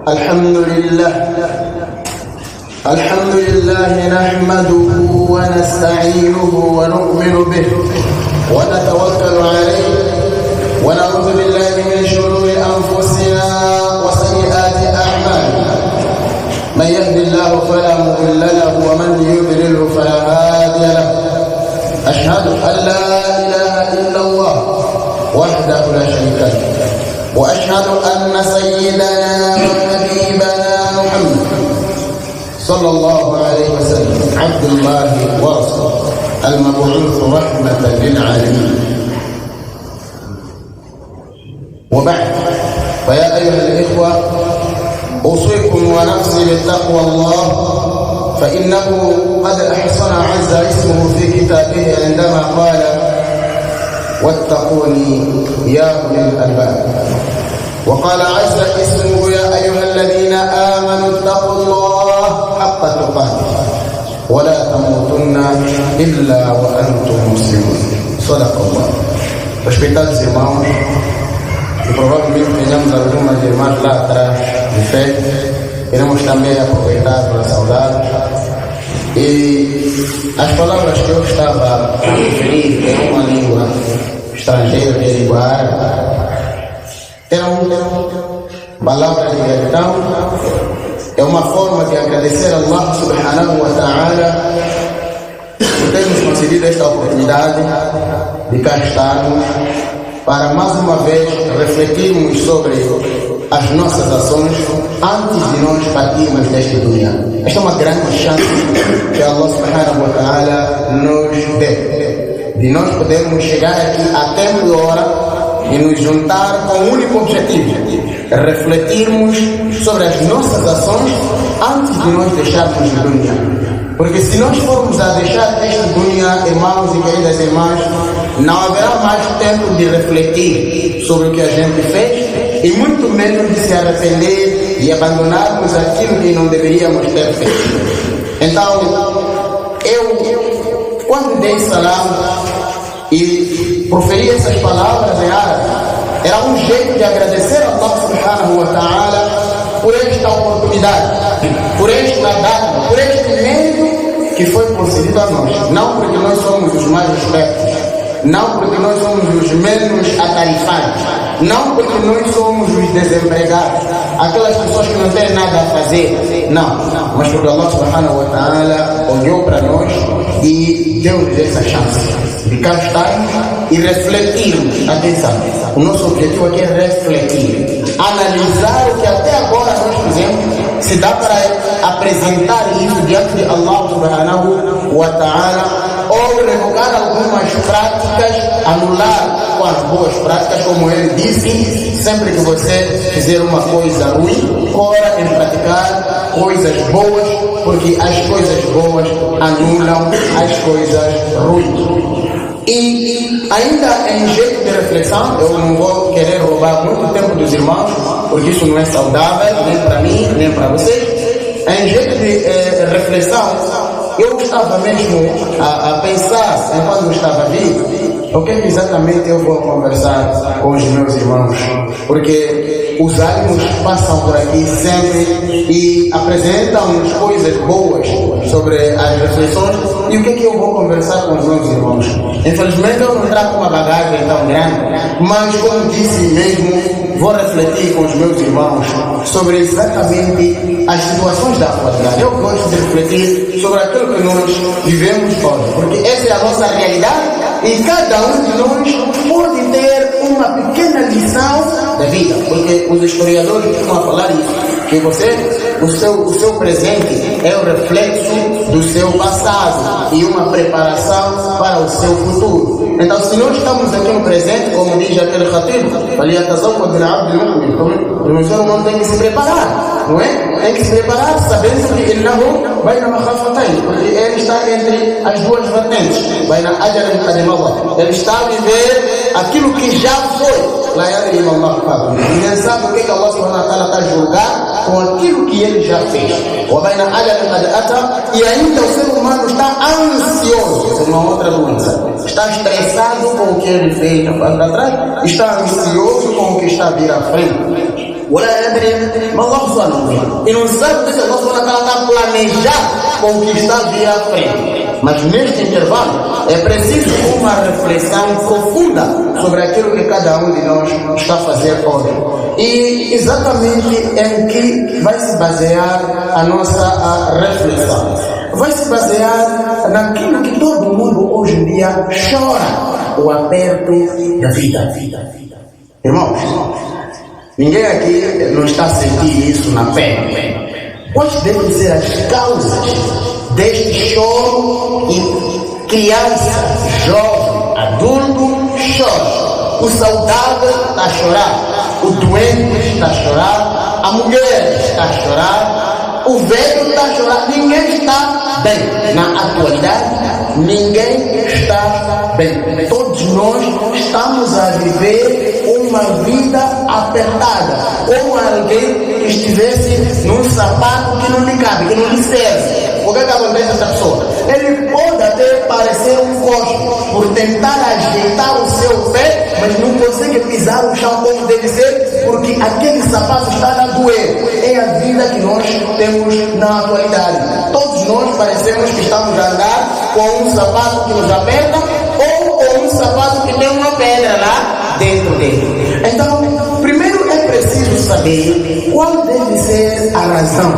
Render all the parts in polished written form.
الحمد لله نحمده ونستعينه ونؤمن به ونتوكل عليه ونعوذ بالله من شرور أنفسنا وسيئات أعمالنا. من يهد الله فلا مضل له ومن يضلل فلا هادي له. أشهد أن لا إله إلا الله وحده لا شريك له، وأشهد أن سيدنا وحبيبنا محمد صلى الله عليه وسلم عبد الله ورسوله المبعوث رحمة للعالمين. وبعد، فيا أيها الإخوة، أوصيكم ونفسي بتقوى الله، فإنه قد أحصن عز اسمه في كتابه عندما قال: واتقوني يا أولي الألباب. وقال عز اسمه: يا أيها الذين آمنوا اتقوا الله حق تقاته ولا تموتن إلا وأنتم مسلمون. صدق الله. Respeitados irmãos, e provavelmente tenhamos algumas irmãs lá atrás de fé, queremos também aproveitar para saudar. E as palavras que eu estava a referir em uma língua estrangeira, que é a língua árabe, eram palavras de gratidão. É uma forma de agradecer a Allah subhanahu wa ta'ala por termos concedido esta oportunidade de cá estarmos para mais uma vez refletirmos sobre as nossas ações antes de nós partirmos deste dunya. Esta é uma grande chance que Allah subhanahu wa ta'ala nos deu, de nós podermos chegar aqui a tempo e hora e nos juntar com um único objetivo: refletirmos sobre as nossas ações antes de nós deixarmos o dunya. Porque se nós formos a deixar este dunya, irmãos e queridas irmãs, não haverá mais tempo de refletir sobre o que a gente fez e muito menos de se arrepender e abandonarmos aquilo que não deveríamos ter feito. Então, eu quando dei salam e proferi essas palavras em árabe, era um jeito de agradecer a Allah subhanahu wa ta'ala por esta oportunidade, por esta data, por este meio que foi concedido a nós. Não porque nós somos os mais espertos, não porque nós somos os menos atarifados, não porque nós somos os desempregados, aquelas pessoas que não têm nada a fazer, não, mas porque Allah subhanahu wa ta'ala olhou para nós e deu-nos essa chance de cá estarmos e refletirmos. Atenção, o nosso objetivo aqui é refletir, analisar o que até agora nós fizemos, se dá para apresentar isso diante de Allah subhanahu wa ta'ala, ou revogar algumas práticas, anular com as boas práticas, como ele disse: sempre que você fizer uma coisa ruim, corra em praticar coisas boas, porque as coisas boas anulam as coisas ruins. E ainda em jeito de reflexão, eu não vou querer roubar muito tempo dos irmãos, porque isso não é saudável, nem para mim, nem para vocês. Em jeito de reflexão, eu estava mesmo a pensar, enquanto eu estava vivo, o que exatamente eu vou conversar com os meus irmãos, porque os ânimos passam por aqui sempre e apresentam-nos coisas boas sobre as reflexões. E o que é que eu vou conversar com os meus irmãos? Infelizmente eu não trago uma bagagem tão grande, mas como disse mesmo, vou refletir com os meus irmãos sobre exatamente as situações da atualidade. Eu gosto de refletir sobre aquilo que nós vivemos hoje, porque essa é a nossa realidade e cada um de nós pode ter uma pequena lição da vida, porque os historiadores estão a falar isso, que o seu presente é o reflexo do seu passado e uma preparação para o seu futuro. Então, se nós estamos aqui no presente, como diz aquele Khatib, o ser humano tem que se preparar, não é? Tem que se preparar sabendo que ele porque ele está entre as duas vertentes. Ele está a viver aquilo que já foi. Ninguém sabe o que Allah subhanahu wa ta'ala está a julgar com aquilo que ele já fez. E ainda o ser humano está ansioso, é uma outra doença. Está estressado com o que ele fez atrás, está ansioso com o que está a vir à frente. E não sabe o que Allah está a planejar conquistar via à frente. Mas neste intervalo é preciso uma reflexão profunda sobre aquilo que cada um de nós está a fazer hoje. E exatamente em que vai se basear a nossa reflexão. Vai se basear naquilo que todo mundo hoje em dia chora, o aperto da vida. Irmãos, ninguém aqui não está a sentir isso na pele. Quais devem ser as causas deste choro que criança, jovem, adulto chora? O saudável está a chorar, o doente está a chorar, a mulher está a chorar, o velho está a chorar. Ninguém está bem. Na atualidade, ninguém está bem. Todos nós estamos a viver uma vida apertada, como alguém que estivesse num sapato que não lhe cabe, que não lhe serve. O que acontece essa pessoa? Ele pode até parecer um coxo por tentar ajeitar o seu pé, mas não consegue pisar o chão como deve ser, porque aquele sapato está a doer. É a vida que nós temos na atualidade. Todos nós parecemos que estamos a andar com um sapato que nos aperta ou com um sapato que tem uma pedra lá dentro dele. Então, primeiro é preciso saber qual deve ser a razão.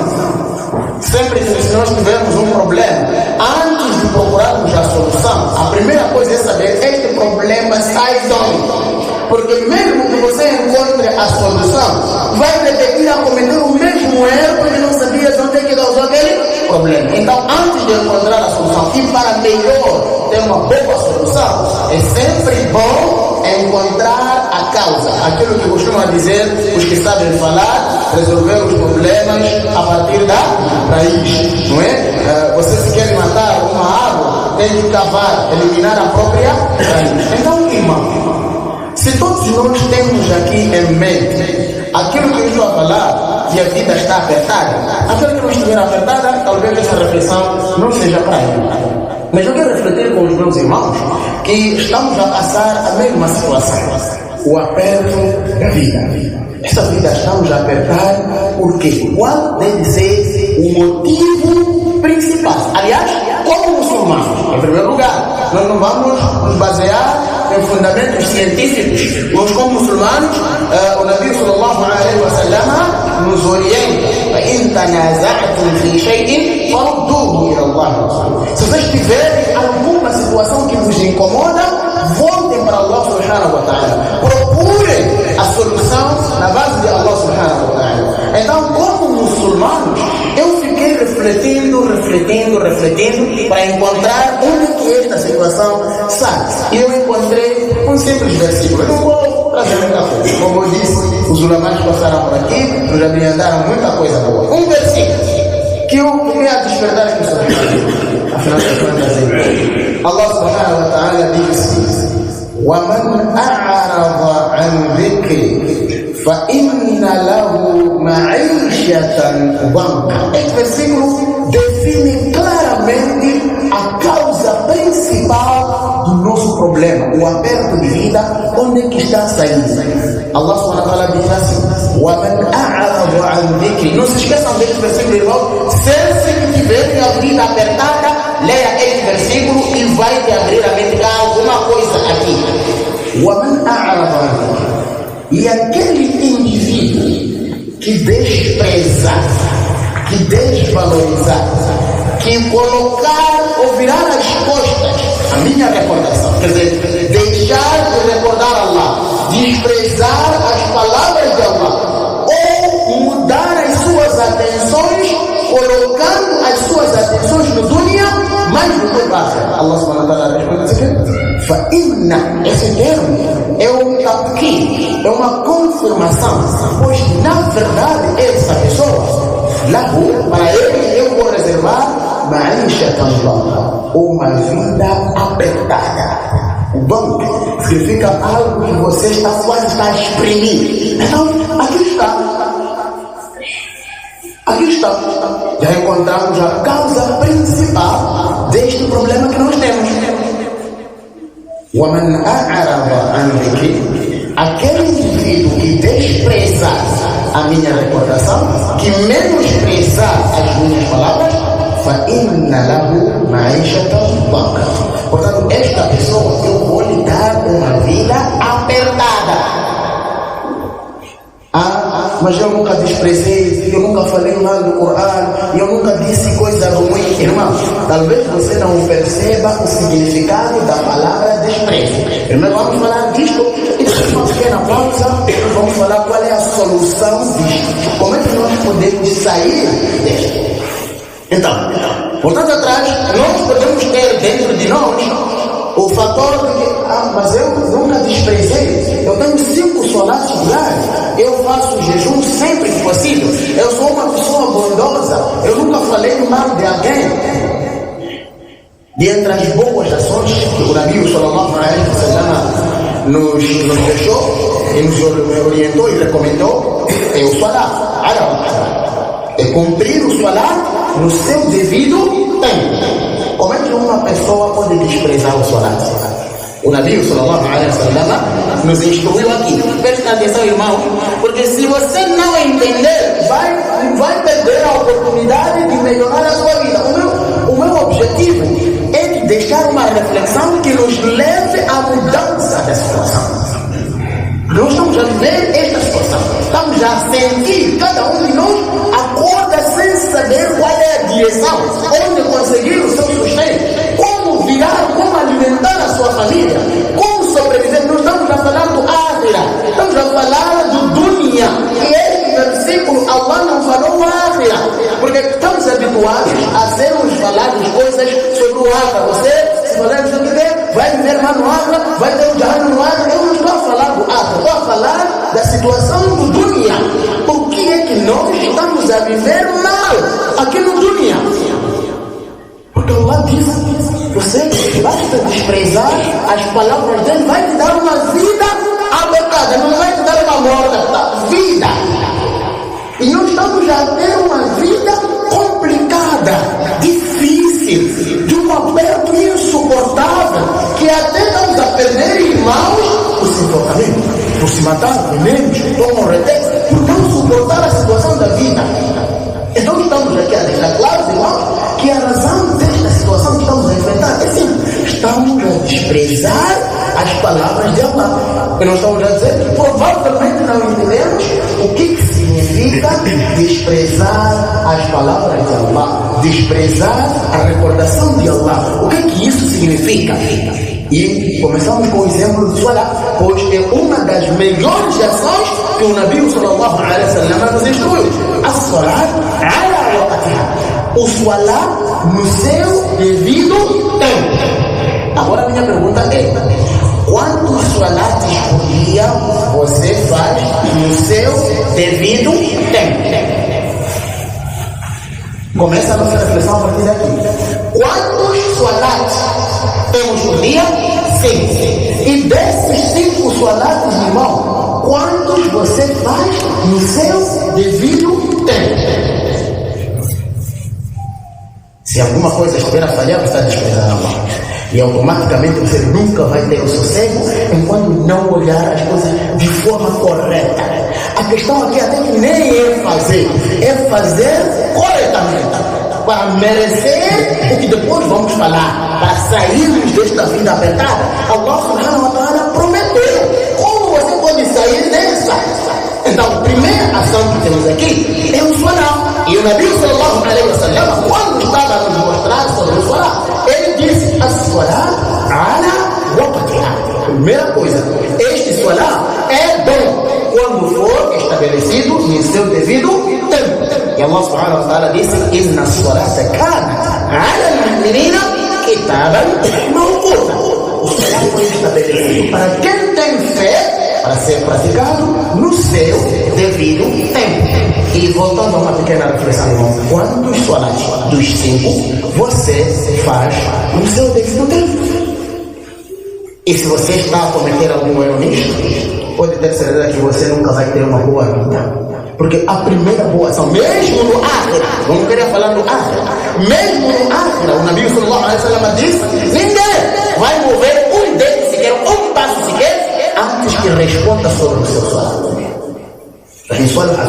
Sempre que nós tivermos um problema, antes de procurarmos a solução, a primeira coisa é saber este problema sai de onde. Porque mesmo que você encontre a solução, vai repetir a cometer o mesmo erro porque não sabia de onde é que causou aquele problema. Então, antes de encontrar a solução e para melhor ter uma boa solução, é sempre bom encontrar a causa. Aquilo que costumam dizer os que sabem falar, resolver os problemas a partir da raiz, não é? Você se quer matar uma árvore, tem que cavar, eliminar a própria raiz. Então, irmão, se todos nós temos aqui em mente aquilo que eu estou a falar, que a vida está apertada, aquilo que não estiver apertada, talvez essa reflexão não seja para ele. Mas eu quero refletir com os meus irmãos que estamos a passar a mesma situação, o aperto da vida. Essa vida estamos a apertar porque qual deve ser o motivo principal? Aliás, como muçulmanos, em primeiro lugar, nós não vamos nos basear em fundamentos científicos. Nós, como muçulmanos, o Nabi sallallahu alaihi wa sallam nos orienta: فَإِن تَنَازَعْتُمْ فِي شَيْءٍ فَرُدُّوهُ إِلَى اللَّهِ وَرَسُولِهِ. Se vocês tiverem alguma situação que vos incomoda, voltem para Allah subhanahu wa ta'ala. Procurem a solução na base de Allah subhanahu wa ta'ala. Então, como muçulmanos, eu fiquei refletindo para encontrar onde que esta situação sai. E eu encontrei um simples versículo. Eu não vou trazer muita coisa. Como eu disse, os ulamás passaram por aqui, nos abriandaram muita coisa boa. Um versículo que eu queria despertar aqui sobre mim. Afinal de contas, Allah subhanahu wa ta'ala diz: وَمَنْ أَعْرَضَ عَنْ ذِكْرِي فَإِنَّ لَهُ مَعِيشَةً ضَنكًا. Este versículo define claramente a causa principal do nosso problema, o aperto de vida, onde é que está saindo. Allah subhanahu wa ta'ala diz assim: وَمَنْ أَعْرَضَ عَنْ ذِكْرِي. Não se esqueçam deste versículo, irmão. Se tiverem a vida apertada, leia este versículo e vai te abrir a mente a alguma coisa aqui. وَمَنْ أَعْرَضَ عَنْ ذِكْرِي. E aquele indivíduo que desprezar, que desvalorizar, que colocar ou virar as costas a minha recordação, quer dizer, deixar de recordar Allah, desprezar as palavras de Allah, ou mudar as suas atenções, colocando as suas atenções no dunya mais do que baixa. Allah subhanahu wa ta'ala responde assim: فَإِنَّ. Esse termo é um taqi, é uma confirmação, pois na verdade essa pessoa, para ele eu vou reservar ma'ishatan dhanka, uma vida apertada. O banco significa algo que você está quase a exprimir. Então, aqui está. Já encontramos a causa principal deste problema que nós temos. وَمَنْ أَعْرَضَ عَنْ ذِكْرِي. Aquele indivíduo que desprezar a minha recordação, que menosprezar as minhas palavras, فَإِنَّ لَهُ مَعِيشَةً ضَنكًا. Portanto, esta pessoa eu vou lhe dar uma vida apertada. Mas eu nunca desprezei, eu nunca falei mal do Corão, eu nunca disse coisa ruim. Irmão, talvez você não perceba o significado da palavra desprezo. Irmão, vamos falar disto e depois uma pequena pausa, vamos falar qual é a solução disto. Como é que nós podemos sair disto? Então, voltando atrás, nós podemos ter dentro de nós o fator de que, mas eu nunca desprezei, eu tenho 5 solares diários, eu faço jejum sempre que possível, eu sou uma pessoa bondosa, eu nunca falei mal de alguém. De entre as boas ações que o Nabi sallallahu alaihi wasallam nos deixou e nos orientou e recomendou é o salat, é cumprir o salat no seu devido tempo. Como é que uma pessoa pode desprezar o salat? O Nabi sallallahu alaihi wasallam nos instruiu aqui. Presta atenção, irmão, porque se você não entender, vai perder a oportunidade de melhorar a sua vida. O meu objetivo é de deixar uma reflexão que nos leve à mudança da situação. Nós estamos a viver esta situação, estamos a sentir, cada um de nós acorda sem saber qual é a direção, onde conseguir o seu sustento, como virar, como alimentar a sua família, como sobreviver. Nós estamos a falar do Ákhira, estamos a falar do Dunya, e este versículo Allah não falou Ákhira, porque estamos habituados a sermos falados coisas sobre o Ákhira. Você, se falar sobre o quê? Vai viver mal no Ákhira, vai ter o Jahannam no Ákhira. Eu não estou a falar do Ákhira, estou a falar da situação do Dunya. Por que é que nós estamos a viver mal aqui no Dunya? Porque Allah diz, você basta desprezar as palavras dele, vai te dar uma vida apertada, não vai te dar uma morte, vida. E nós estamos a ter uma vida complicada, difícil, de um aperto insuportável, que até estamos a perder irmãos por se enforcamento, por se matar, primeiro, por morrer, por não suportar a situação da vida. Então estamos aqui a deixar claro, irmãos, que a razão desta situação que estamos a enfrentar é simples. Estamos a desprezar as palavras de Allah. E nós estamos a dizer que provavelmente não entendemos o que significa desprezar as palavras de Allah, desprezar a recordação de Allah. O que isso significa? E começamos com o exemplo do salat, pois é uma das melhores ações que o Nabi sallallahu alaihi wasallam nos instruiu. As-salat ala waqtiha. O salat no seu devido tempo. Agora a minha pergunta é: quantos salates por dia você faz no seu devido tempo? Começa a nossa reflexão a partir daqui. Quantos salates temos por dia? 5. E desses 5 salates, irmão, quantos você faz no seu devido tempo? Se alguma coisa estiver a falhar, você está desprezando Allah. E automaticamente você nunca vai ter o sossego enquanto não olhar as coisas de forma correta. A questão aqui até que nem é fazer corretamente, para merecer o que depois vamos falar, para sairmos desta vida apertada. Allah subhanahu wa ta'ala prometeu. Como você pode sair dessa? Então, a primeira ação que temos aqui é o salat. E o Nabi sallallahu alaihi wasallam, quando estava a nos mostrar sobre o salat, ele disse: as-salat ala waqtiha. Primeira coisa, este salat é bom quando for estabelecido em seu devido tempo. E Allah subhanahu wa ta'ala disse: inna as-salata kanat ala al-mu'minina kitaban mawquta. O salat foi estabelecido para quem tem fé, para ser praticado no seu devido tempo. E voltando a uma pequena reflexão, quantos salates dos 5 você faz no seu devido tempo? E se você está a cometer algum erro nisto, pode ter certeza que você nunca vai ter uma boa vida. Porque a primeira boa ação, mesmo no Ákhira, vamos querer falar do Ákhira, mesmo no Ákhira, o Nabi sallallahu alaihi wasallam disse: ninguém vai mover um dedo sequer, um passo sequer, antes que responda sobre o seu salat. Solah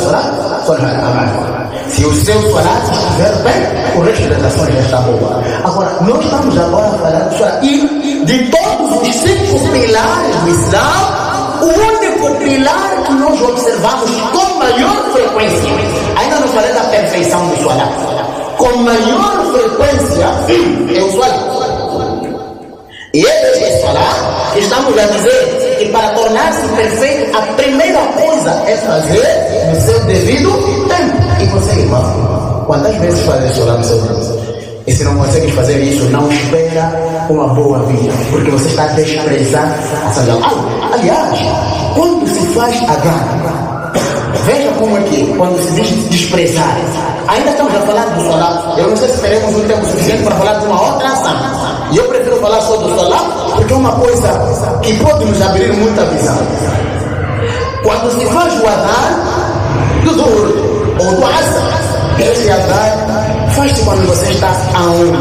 al-amal. Se o seu solat estiver bem, o resto das ações já está boa. Agora, nós estamos agora a falar do solat. E de todos os 5 pilares do Islã, o único pilar que nós observamos com maior frequência, ainda não falei da perfeição do solat, com maior frequência é o solat. E este solat, estamos a dizer que para tornar-se perfeito, a primeira coisa é fazer no seu devido tempo. E você, irmão, quantas vezes faz solat no seu tempo? E se não consegue fazer isso, não espera uma boa vida, porque você está a desprezar a sandália. Aliás, quando se faz adhan, veja como é que, quando se diz desprezar, ainda estamos a falar do solat. Eu não sei se teremos um tempo suficiente para falar de uma outra ação. E eu prefiro falar só do solat, porque é uma coisa que pode nos abrir muita visão. Quando se faz o adhan do Zuhur ou do Asr, esse adhan faz-se quando você está aonde?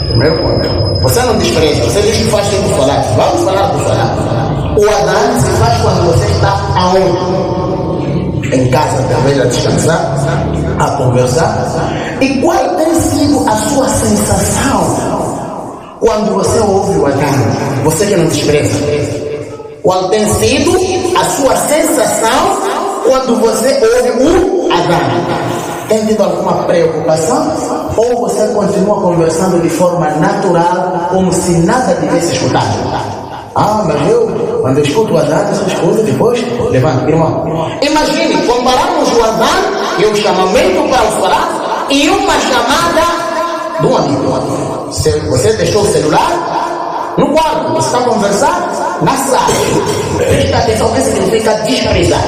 Primeiro ponto. Você não despreza, você diz que faz tempo do solat. Vamos falar do solat. O adhan se faz quando você está aonde? Em casa, talvez a descansar, a conversar. E qual tem sido a sua sensação quando você ouve o adhan? Você que não despreza. Qual tem sido a sua sensação quando você ouve o adhan? Tem tido alguma preocupação? Ou você continua conversando de forma natural, como se nada tivesse escutado? Mas eu, quando eu escuto o adhan, eu escuto depois, levanta, irmão. Imagine, comparamos o adhan e o chamamento para o solat e uma chamada de um amigo. Você deixou o celular no quarto, você está a conversar na sala. Presta atenção, o que significa desprezar?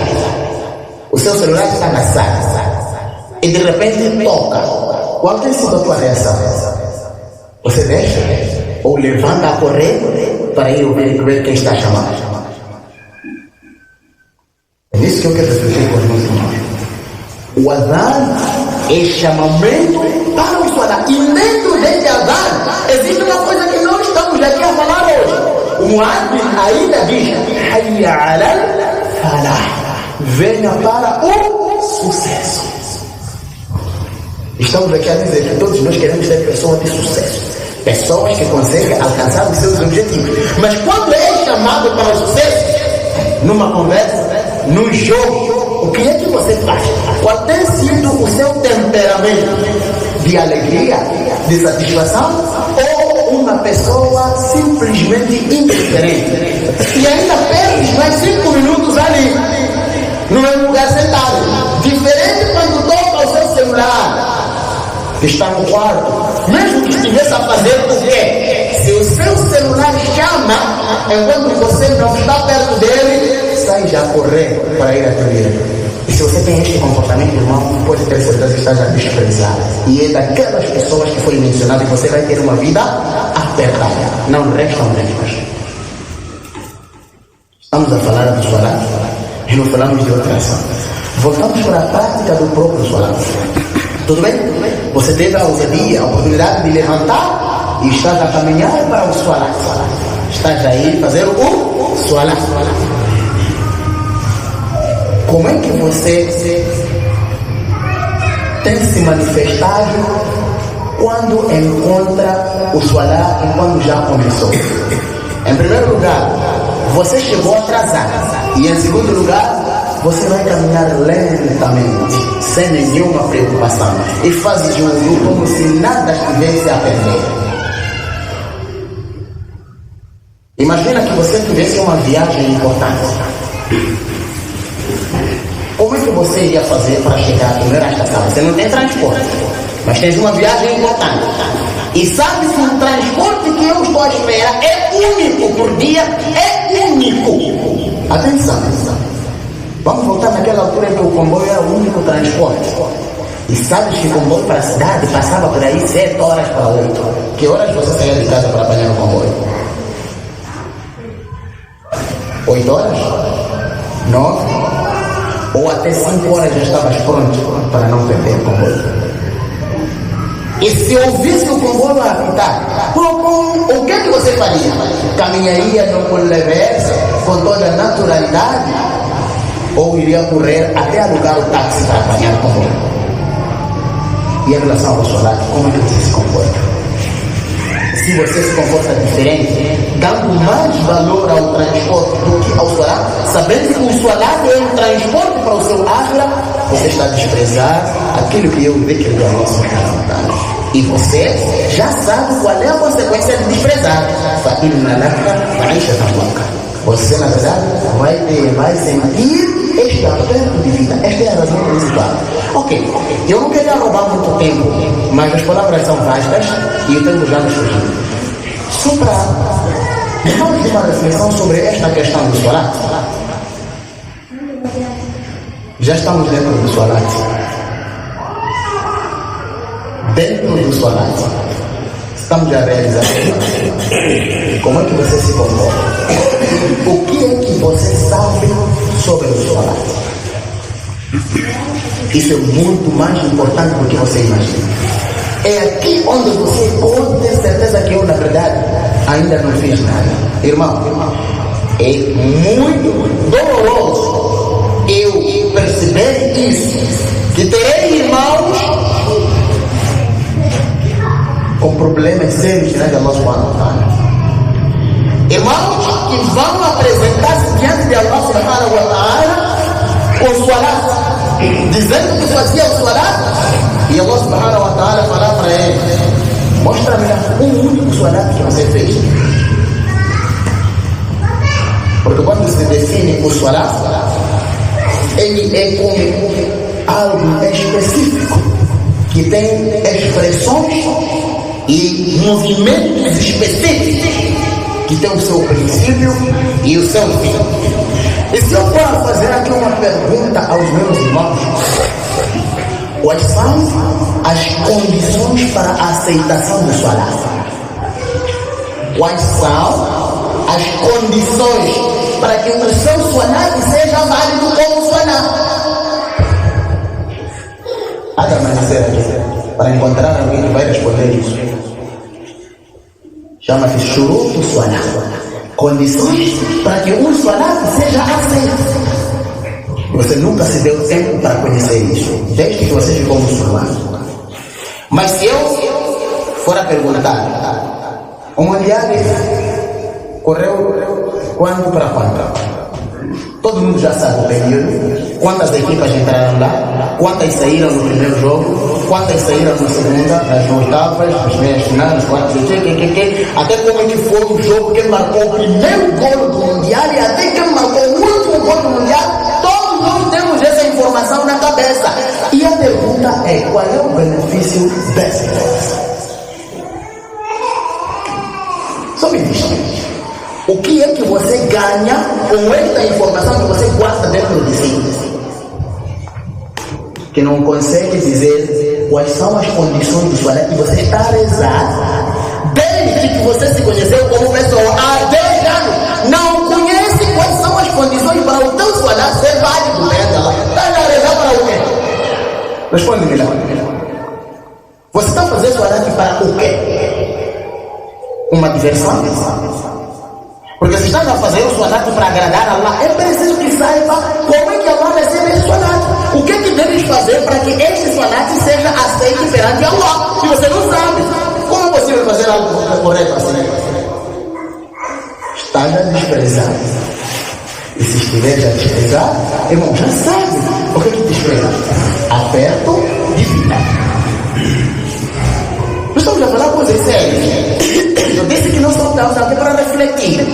O seu celular está na sala e de repente toca. Qual tem sido a tua reação? Você deixa ou levanta a correr para ir ver quem está chamando? É nisso que eu quero refletir com os meus irmãos. O adhan é chamamento para o solat. E dentro desse adhan existe uma coisa que nós estamos aqui a falar hoje. O muadhin ainda diz: Hayya ala falah, venha para o sucesso. Estamos aqui a dizer que todos nós queremos ser pessoas de sucesso, pessoas que conseguem alcançar os seus objetivos. Mas quando é chamado para o sucesso, numa conversa, num jogo, o que é que você faz? Qual tem sido o seu temperamento? De alegria, de satisfação, ou uma pessoa simplesmente indiferente? E ainda perde mais 5 minutos ali, no mesmo lugar sentado. Diferente quando toca o seu celular, que está no quarto, mesmo que estivesse a fazer o quê? Se o seu celular chama, enquanto você não está perto dele, sai já correr para ir atender. E se você tem este comportamento, irmão, pode ter certeza que está já desprezado. E é daquelas pessoas que foi mencionado que você vai ter uma vida apertada. Não restam regras. Estamos a falar do solat e não falamos de outra ação. Voltamos para a prática do próprio solat. Tudo bem? Você teve a ousadia, a oportunidade de levantar e estás a caminhar para o solat. Estás a ir fazer o solat. Como é que você tem se manifestado quando encontra o solat e quando já começou? Em primeiro lugar, você chegou atrasado. E em segundo lugar, você vai caminhar lentamente, sem nenhuma preocupação. E faz o wudu como se nada estivesse a perder. Imagina que você tivesse uma viagem importante. Como é que você iria fazer para chegar primeiro à estação? Você não tem transporte, mas tens uma viagem importante. E sabe que o transporte que eu estou à espera é único por dia, é único. Atenção. Vamos voltar naquela altura em que o comboio era o único transporte. E sabes que o comboio para a cidade passava por aí 7 horas para 8. Que horas você saía de casa para apanhar o comboio? 8 horas? 9? Ou até 5 horas já estavas pronto para não perder o comboio? E se ouvisse o comboio a apitar, o que é que você faria? Caminharia com leveza, com toda a naturalidade? ou iria correr até alugar o táxi para apanhar comboio. E em relação ao salário, como é que você se comporta? Se você se comporta diferente, dando mais valor ao transporte do que ao salário, sabendo que o salário é um transporte para o seu akhira, você está a desprezar aquilo que eu vi que ele Allah subhanahu wa ta'ala. E você já sabe qual é a consequência de desprezar. Você, na verdade, vai sentir este aperto de vida. Esta é a razão principal. Ok, eu não queria roubar muito tempo, mas as palavras são vastas e o tempo já nos fugiu. Só para vamos uma reflexão sobre esta questão do salat. Já estamos dentro do salat. Dentro do salat. Estamos a realizar. Como é que você se comporta? O que é que você sabe sobre o salat? Isso é muito mais importante do que você imagina. É aqui onde você pode ter certeza que eu, na verdade, ainda não fiz nada. Irmão, é muito doloroso eu perceber isso. Que terei irmãos com problemas sérios diante de Allah subhanahu wa ta'ala. Irmãos que vão apresentar-se diante de Allah subhanahu wa ta'ala com o salat, dizendo que fazia o salat, e Allah subhanahu wa ta'ala falar para ele: mostra-me um único salat que você fez. Porque quando se define o salat, ele é como algo específico que tem expressões e movimentos específicos que tem o seu princípio e o seu fim. E se eu for fazer aqui uma pergunta aos meus irmãos: quais são as condições para a aceitação do salat? Quais são as condições para que o seu salat seja válido como salat? Há de amanhecer aqui para encontrar alguém que vai responder isso. Chama-se shurut salat. Condições para que o salat seja aceito. Você nunca se deu tempo para conhecer isso, desde que você ficou muçulmano. Mas se eu for a perguntar, o mundial correu quando para quando? Todo mundo já sabe o período, quantas equipas entraram lá, quantas saíram no primeiro jogo, quantas saíram na segunda, nas oitavas, nas meias finais, nos quartos de até como é que foi o jogo, quem marcou o primeiro gol do mundial e até quem marcou o último gol do mundial. Todos nós temos essa informação na cabeça. E a pergunta é: qual é o benefício dessa informação? Só me diz, o que é que você ganha com esta informação que você guarda dentro de si? Que não consegue dizer quais são as condições do salat que você está a rezar desde que você se conheceu como pessoa há 10 anos. Não conhece quais são as condições para o teu salat ser válido perante Allah. Está a rezar para o quê? Responde-me lá. Você está fazendo salat para o quê? Uma diversão? Porque se está a fazer o salat para agradar a Allah, é preciso que saiba como é que Allah recebe esse salat. O que é que deves fazer para que este salat seja aceito perante Allah? Se você não sabe, como é possível fazer algo correto assim? Está já desprezado. E se estiver já desprezado, irmão, já sabe o que é que despreza. Aperto de vida. Nós estamos a falar coisas sérias. Eu disse que não estamos aqui para refletir.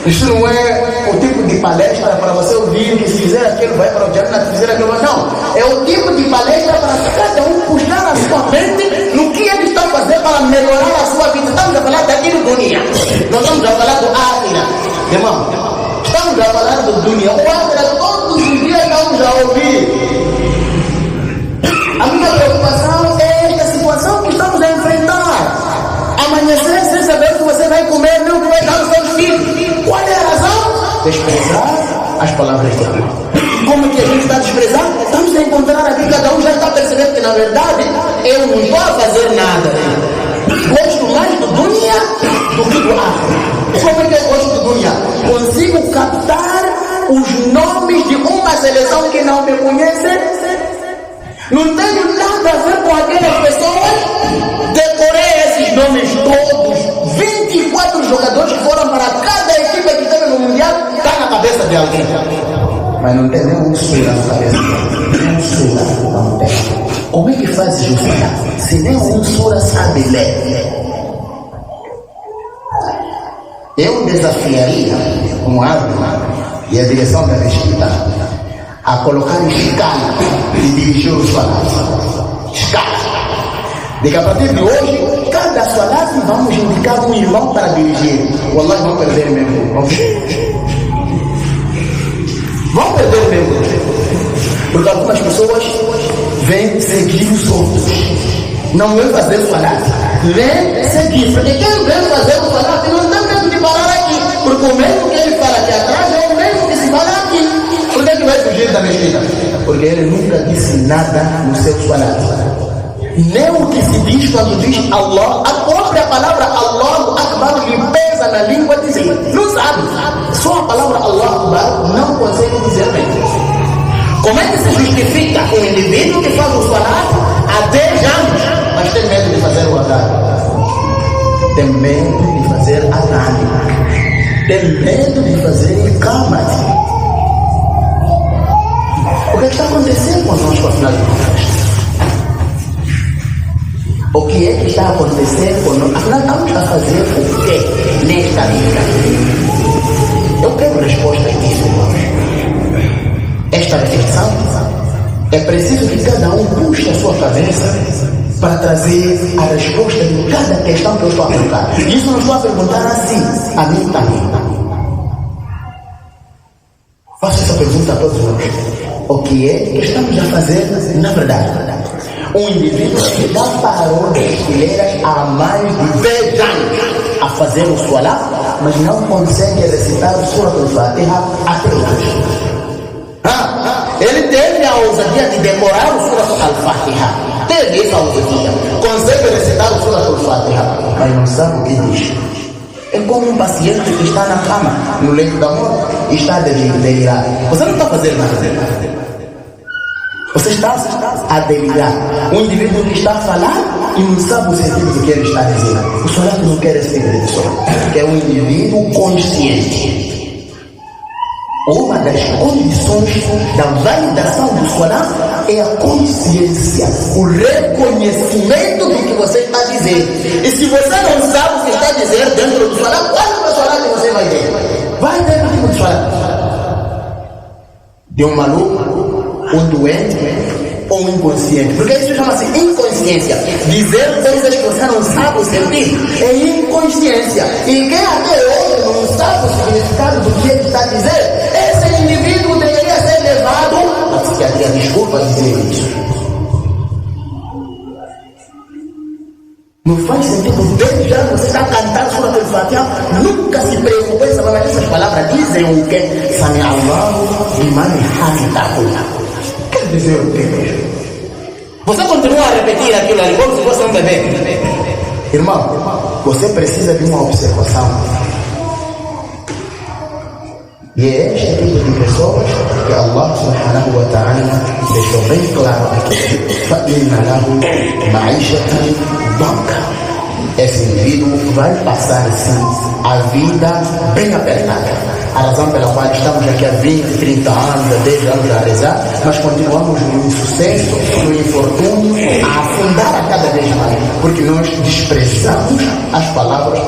Isso não é o tipo de palestra para você ouvir que se fizer aquilo vai para o Jannah, se fizer aquilo vai. Não. É o tipo de palestra para cada um puxar a sua mente no que ele está fazendo para melhorar a sua vida. Estamos a falar daquilo do dunya. Nós estamos a falar do akhira. Irmão, estamos a falar do dunya. O akhira todos os dias estamos a ouvir. A minha preocupação é esta situação que estamos a enfrentar. Amanhecer sem saber o que você vai comer, nem o que vai dar aos seus filhos. Qual é a razão? Desprezar as palavras de Allah. Como que a gente está desprezando? Estamos a encontrar aqui, cada um já está percebendo que na verdade eu não estou a fazer nada. Gosto mais do dunya do que do akhira. Como é que eu gosto do dunya? Consigo captar os nomes de uma seleção que não me conhece. Não tenho nada a ver com aquelas pessoas. Decorei esses nomes todos. 24 jogadores que foram para cada equipe que teve no Mundial. Está na cabeça de alguém. Mas não tem nenhum sura na cabeça. Nenhum sura não tem. Como é que faz isso? Se nenhum sura sabe ler. Eu desafiaria um árbitro e a direção da mesquita a colocar escala e dirigir os salários. Escala. De que a partir de hoje, cada salário vamos indicar um irmão para dirigir. Wallah, vão perder mesmo. Vão perder mesmo. Porque algumas pessoas vêm seguir os outros. Não vêm fazer o salário. Vêm seguir. Porque quem vem fazer o salário não tem medo de parar aqui. Porque o mesmo que ele fala aqui atrás é o mesmo que se fala aqui. Por que vai fugir da mesquita? Porque ele nunca disse nada no seu salário. Nem o que se diz quando diz Allah, a própria palavra Allah Akbar lhe pesa na língua dizer. Não sabe. Só a palavra Allah Akbar não consegue dizer bem. Como é que se justifica o indivíduo que faz o salário há 10 anos, mas tem medo de fazer o adhan? Tem medo de fazer adhan. Tem medo de fazer iqamat. O que está acontecendo conosco, afinal de contas? O que é que está acontecendo conosco? Afinal, estamos a fazer o que nesta vida? Eu quero respostas disso, irmãos. Esta reflexão é preciso que cada um puxe a sua cabeça para trazer a resposta de cada questão que eu estou a colocar. Isso não estou a perguntar assim, a mim também. Faço essa pergunta a todos nós. O que é que estamos a fazer na verdade? Um indivíduo que já parou das fileiras há mais de 10 anos a fazer o salat, mas não consegue recitar o Surah Al-Fatiha até hoje. Ele teve a ousadia de decorar o Surah Al-Fatiha. Teve essa ousadia. Consegue recitar o Surah Al-Fatiha, mas não sabe o que diz. É como um paciente que está na cama, no leito da morte, e está a delirar. Você não está fazendo nada. Você está a delirar. Um indivíduo que está a falar e não sabe o sentido do que ele está a dizer. O salat não quer esse tipo de pessoa. É um indivíduo consciente. Uma das condições da validação do salat é a consciência, o reconhecimento do que você está a dizer. E se você não sabe o que está a dizer dentro do salat, qual é o salat que você vai ter? Vai ter do salat. De um maluco, um doente ou um inconsciente. Porque isso chama-se inconsciência. Dizer coisas que você não sabe o sentido é inconsciência. E quem até hoje não sabe o significado do que ele está a dizer, esse indivíduo deveria ser levado à psiquiatria. Desculpa dizer isso. Não faz sentido. Desde já você está cantando Surah Al-Fatiha, nunca se preocupe. Essas palavras dizem o que? Sami Allahu liman hamidahu. Quer dizer o que? Você continua a repetir aquilo ali como se fosse um bebê. Irmão, você precisa de uma observação. E é este tipo de pessoas que Allah subhanahu wa ta'ala deixou bem claro aqui. فَإِنَّ لَهُ مَعِيشَةً ضَنْكًا. Esse indivíduo vai passar assim a vida bem apertada. A razão pela qual estamos aqui há 20, 30 anos, há 10 anos a rezar, mas continuamos no insucesso, no infortúnio, a afundar a cada vez mais, porque nós desprezamos as palavras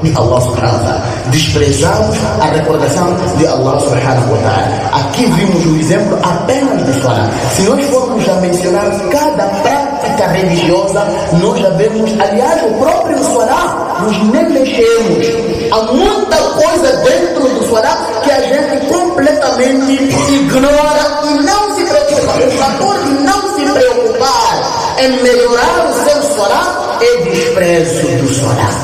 de Allah subhanahu wa ta'ala. Desprezamos a recordação de Allah subhanahu wa ta'ala. Aqui vimos o exemplo apenas de salat. Se nós formos a mencionar cada prática religiosa, nós já vemos, aliás, o próprio salat, nós nem mexemos. Há muita coisa dentro do salat que a gente completamente ignora e não se preocupa. O fator de não se preocupar em melhorar o seu salat é desprezo do salat.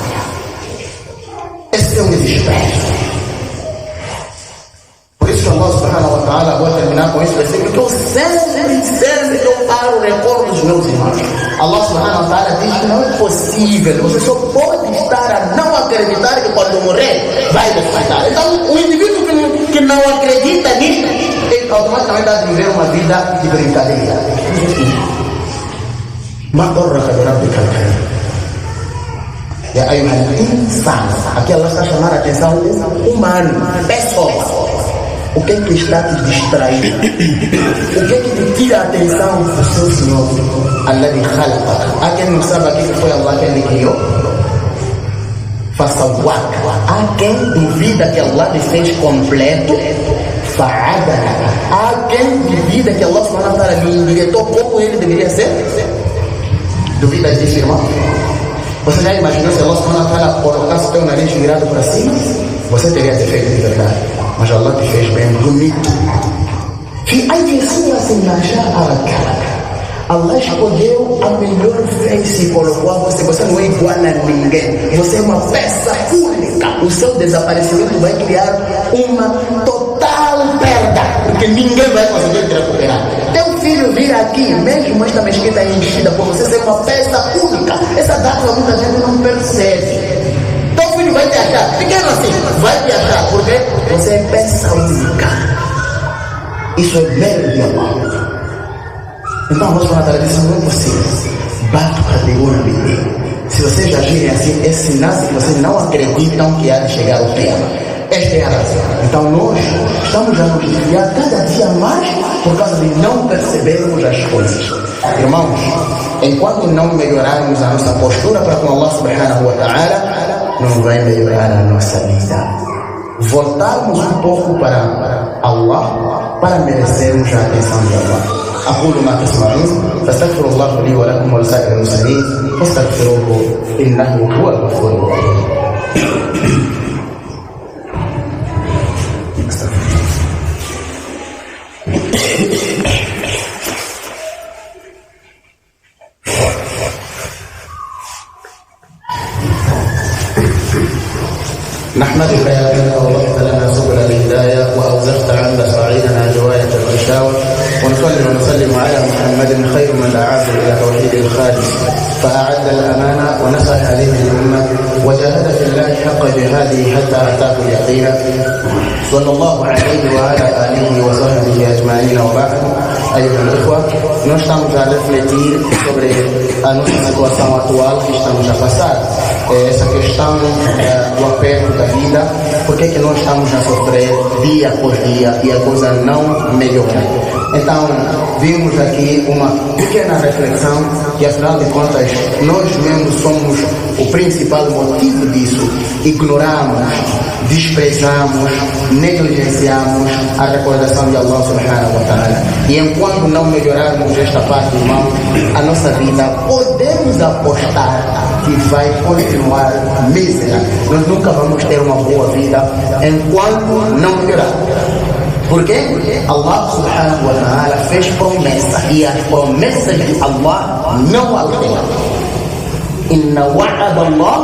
Esse é um desprezo. Por isso que Allah subhanahu wa ta'ala, vou terminar com esse versículo, que eu sempre eu paro, recordo dos meus irmãos. Allah subhanahu wa ta'ala diz que não é possível, você só pode estar a não acreditar que quando morrer vai despertar. Então o indivíduo que não acredita nisso, ele automaticamente está a viver uma vida de brincadeira. E aí, aqui ela está a chamar a atenção humano, pessoa. O que é que está te distraindo? O que é que te tira a atenção do seu Senhor? Allah de Khalaqak. Há quem não sabe aqui que foi Allah quem lhe criou? Faça o wak. Há quem duvida que Allah lhe fez completo? Fa'ada. Há quem duvida que Allah subhanahu wa ta'ala lhe diretou como ele deveria ser? Duvida disso, irmão? Você já imaginou se Allah subhanahu wa ta'ala colocasse o teu nariz virado para cima? Você teria ter feito de verdade. Mas Allah te fez bem bonito. Allah escolheu a melhor face e colocou a você. Você não é igual a ninguém. Você é uma peça única. O seu desaparecimento vai criar uma total perda, porque ninguém vai conseguir te recuperar. Teu filho vir aqui, mesmo esta mesquita enchida, por você ser uma peça única. Essa data muita gente não percebe. Teu filho vai te achar pequeno assim, vai te achar, porque você é peça única. Isso é mérito de Allah. Então Allah subhanahu wa ta'ala disse: não é possível. Bato categoricamente. Se vocês agirem assim, é sinal que vocês não acreditam que há de chegar o tempo. Esta é a razão. Então nós estamos a nos desviar cada dia mais por causa de não percebermos as coisas. Irmãos, enquanto não melhorarmos a nossa postura para com Allah subhanahu wa ta'ala, não vai melhorar a nossa vida. Voltarmos um pouco para Allah para merecermos a atenção de Allah. أقول ما تسمعون فاستغفر الله لي ولكم ولسائر المسلمين فاستغفروه إنه هو الغفور الرحيم. نحمدك يا ربنا ووفقت لنا سبل الهداية وأوزعت عنا صعيدنا جواية الغشاوة ونصلي ونسلم على محمد خير من دعاه إلى توحيد الخالص فأعد الأمانة ونصح عليه الأمة وجاهد في الله حق جهاده حتى أتاه اليقين صلى الله عليه وعلى آله وصحبه أجمعين وبعد. أيها الإخوة, nós estamos a refletir sobre a nossa situação atual que estamos a passar. Essa questão do aperto da vida, por que nós estamos a sofrer dia após dia e a coisa não melhora. Então, vimos aqui uma pequena reflexão que, afinal de contas, nós mesmos somos o principal motivo disso. Ignoramos, desprezamos, negligenciamos a recordação de Allah subhanahu wa ta'ala. E enquanto não melhorarmos esta parte, irmão, a nossa vida podemos apostar que vai continuar mísera. Nós nunca vamos ter uma boa vida enquanto não melhorar. Por quê? Allah subhanahu wa ta'ala fez promessa e as promessas de Allah não alteram. Inna wa'ada Allah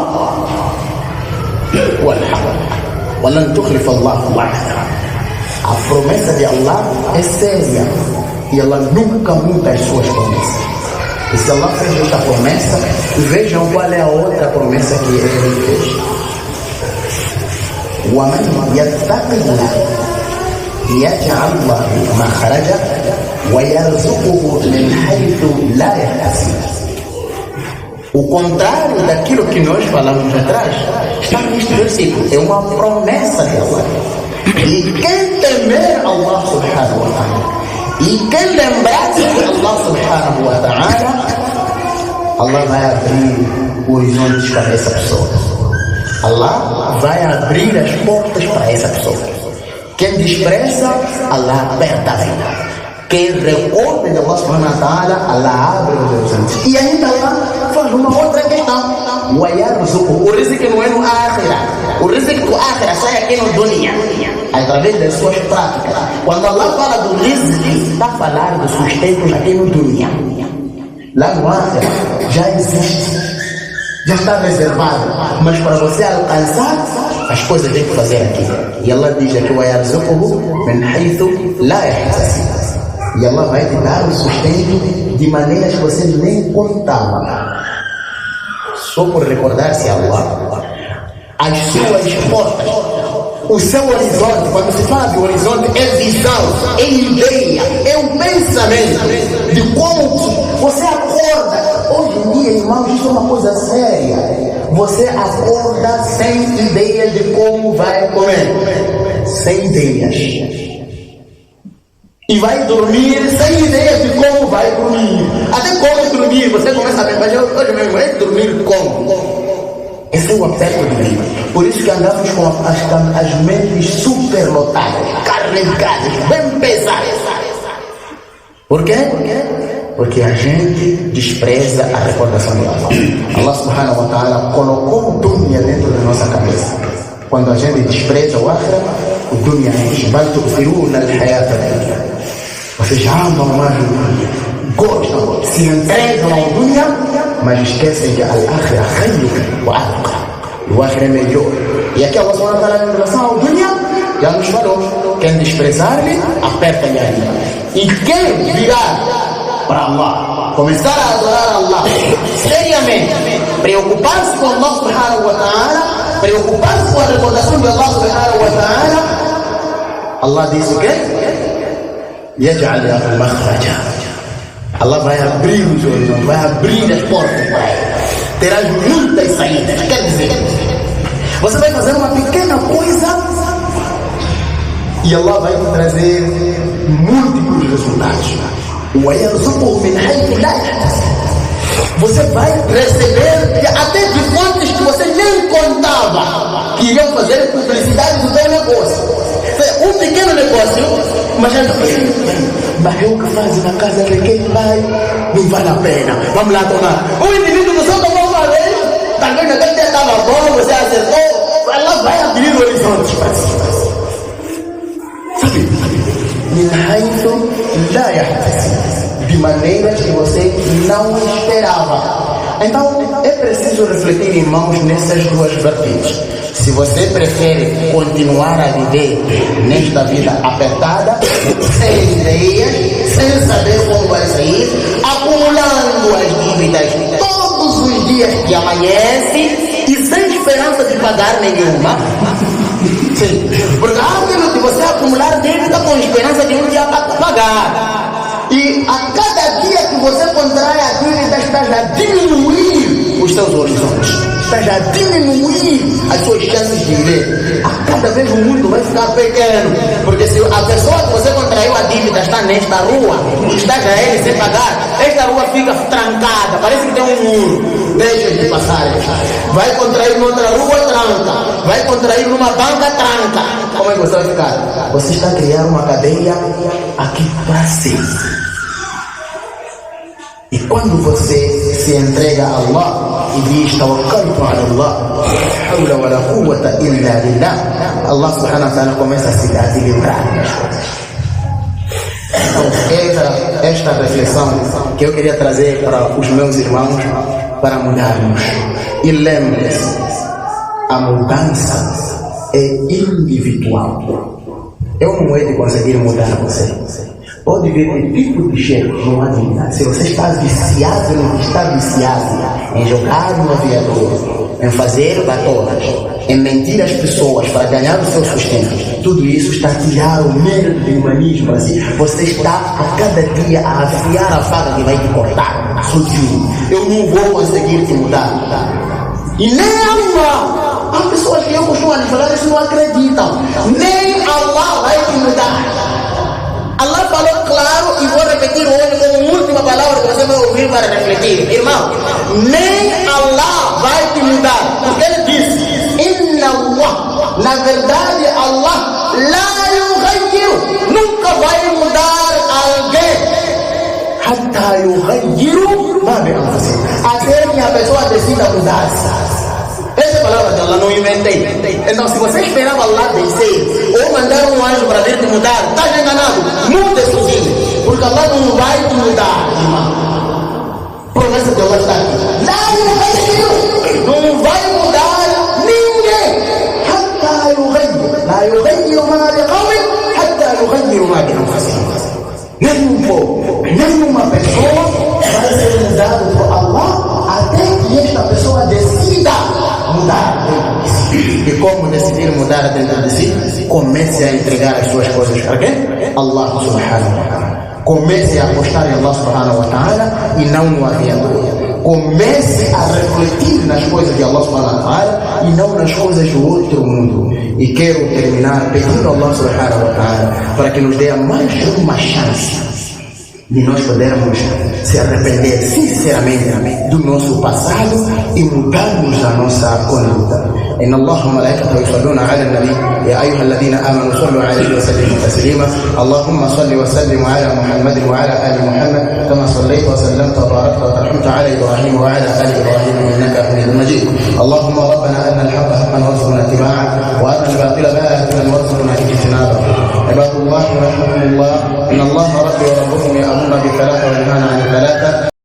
wal haqq wa lan tukhlifa Allah wa'ada. A promessa de Allah é séria e Allah nunca muda as suas promessas. E se Allah fez esta promessa, vejam qual é a outra promessa que ele fez. وَمَنْ يَتَّقِ اللَّهَ يَجْعَلْ لَهُ مَخْرَجًا وَيَرْزُقُهُ مِنْ حَيْثُ لَا يَحْتَسِبُ. O contrário daquilo que nós falamos atrás está neste versículo. É uma promessa de Allah. E quem temer Allah subhanahu wa ta'ala e quem lembrar-se de Allah subhanahu wa ta'ala, Allah vai abrir horizontes para essa pessoa. Allah vai abrir as portas para essa pessoa. Quem despreza, Allah aperta a vida. Quem recorda de Allah subhanahu wa ta'ala, Allah abre os horizontes. E ainda Allah faz uma outra questão. O rizq não é no akhirah. O rizq do akhirah sai aqui no dunya, através das suas práticas. Quando Allah fala do rizq, está a falar do sustento aqui no dunya. Lá no akhirah já existe, já está reservado. Mas para você alcançar, as coisas tem que fazer aqui. E Allah diz aqui: وَيَرْزُقُهُ مِنْ حَيْثُ لَا يَحْتَسِبُ. E Allah vai te dar o sustento de maneiras que você nem contava. Só por recordar-se a Allah, as suas portas o seu horizonte, quando se fala de horizonte, é visão, é ideia, é um pensamento de como você acorda. Hoje em dia, irmãos, isso é uma coisa séria. Você acorda sem ideia de como vai comer, sem ideias. E vai dormir sem ideia de como vai dormir. Até como dormir, você começa a pensar, hoje mesmo, é dormir como? Esse é o aspecto de vida. Por isso que andamos com as mentes superlotadas, carregadas, bem pesadas. Por quê? Porque a gente despreza a recordação de Allah. Allah subhanahu wa ta'ala colocou o dunya dentro da nossa cabeça. Quando a gente despreza o akhira, o dunya é bal tu'thiruna al-hayata ad-dunya. Vocês amam mais o dunya, gostam, se entregam ao dunya, mas esquecem que al-akhira khayrun wa abqa. O akhira é melhor. E aqui Allah subhanahu wa ta'ala, em relação ao dunya, já nos falou: quem desprezar-lhe, aperta-lhe a língua. E quem virar para Allah, começar a adorar Allah seriamente, preocupar-se com Allah subhanahu wa ta'ala, preocupar-se com a recordação de Allah subhanahu wa ta'ala, Allah diz o quê? يجعل له مخرجا. Allah vai abrir os olhos, vai abrir as portas para ele. Terás muitas saídas. Quer dizer, você vai fazer uma pequena coisa e Allah vai te trazer múltiplos resultados. ويرزقه من حيث لا يحتسب. Você vai receber até de fontes que você nem contava que iriam fazer publicidade do teu negócio. Um pequeno negócio, mas eu que faço na casa de quem vai, não vale a pena. Vamos lá tomar. O indivíduo do seu tomou uma vez, talvez naquele dia estava bom, você acertou, ela vai abrir o horizonte para si. Sabe? De maneiras que você não esperava. Então é preciso refletir, irmãos, nessas duas vertentes. Se você prefere continuar a viver nesta vida apertada, sem ideias, sem saber como vai sair, acumulando as dívidas todos os dias que amanhece e sem esperança de pagar nenhuma. Sim, porque há aquilo de você acumular dívida com esperança de um dia pagar. E a cada dia que você contrai a dívida, está a diminuir os seus horizontes, está a diminuir as suas chances de viver. A cada vez o mundo vai ficar pequeno, porque se a pessoa que você contraiu a dívida está nesta rua, está já ele sem pagar, esta rua fica trancada, parece que tem um muro, deixa de passar. Vai contrair noutra rua, tranca. Vai contrair numa banca, tranca. Como é que você vai ficar? Você está a criar uma cadeia aqui para si. E quando você se entrega a Allah e diz tawakkaltu ala Allah, la hawla wa la quwwata illa billah, Allah subhanahu wa ta'ala começa a se livrar das coisas. Então, esta reflexão que eu queria trazer para os meus irmãos, para mudarmos. E lembre-se, a mudança é individual. Eu não hei de conseguir mudar você. Pode ver que tipo de cheiro não adianta. Se você está viciado no que está viciado, em jogar no aviador, em fazer batolas, em mentir às pessoas para ganhar o seu sustento, tudo isso está a tirar o mérito do humanismo. Assim. Você está a cada dia a afiar a faca que vai te cortar sozinho. Eu não vou conseguir te mudar. E nem Allah. Há pessoas que eu costumo falar isso não acreditam. Nem Allah vai te mudar. Allah falou claro, e vou repetir hoje como última palavra que você vai ouvir para refletir. Irmão, nem Allah vai te mudar. Porque ele disse, Inna Allah, na verdade Allah, la yughayyiru, nunca vai mudar alguém. Hatta yughayyiru ma bi anfusihim, até que a pessoa decida mudar-se. Essa palavra de Allah não inventei. Então, se você esperava Allah descer ou mandar um anjo para vir te mudar, está enganado. Mude sozinho, porque Allah não vai te mudar, irmão. Promessa de Allah está aqui. Não vai mudar ninguém. Hatta yughayyiru. La yughayyiru ma bi qawmin hatta yughayyiru ma bi anfusihim. Nenhum povo, nenhuma pessoa vai ser mudado por Allah até que esta pessoa decida mudar. E como decidir mudar dentro de si? Comece a entregar as suas coisas para quem? Allah subhanahu wa ta'ala. Comece a apostar em Allah subhanahu wa ta'ala e não no aviador. Comece a refletir nas coisas de Allah subhanahu wa ta'ala e não nas coisas do outro mundo. E quero terminar pedindo a Allah subhanahu wa ta'ala para que nos dê mais uma chance de nós podermos se arrepender sinceramente do nosso passado e mudarmos a nossa conduta. إن الله وملائكته يصلون على النبي يا أيها الذين آمنوا صلوا عليه وسلموا تسليما اللهم صل وسلم على محمد وعلى آل محمد كما صليت وسلمت وباركت وترحمت على إبراهيم وعلى آل إبراهيم إنك حميد مجيد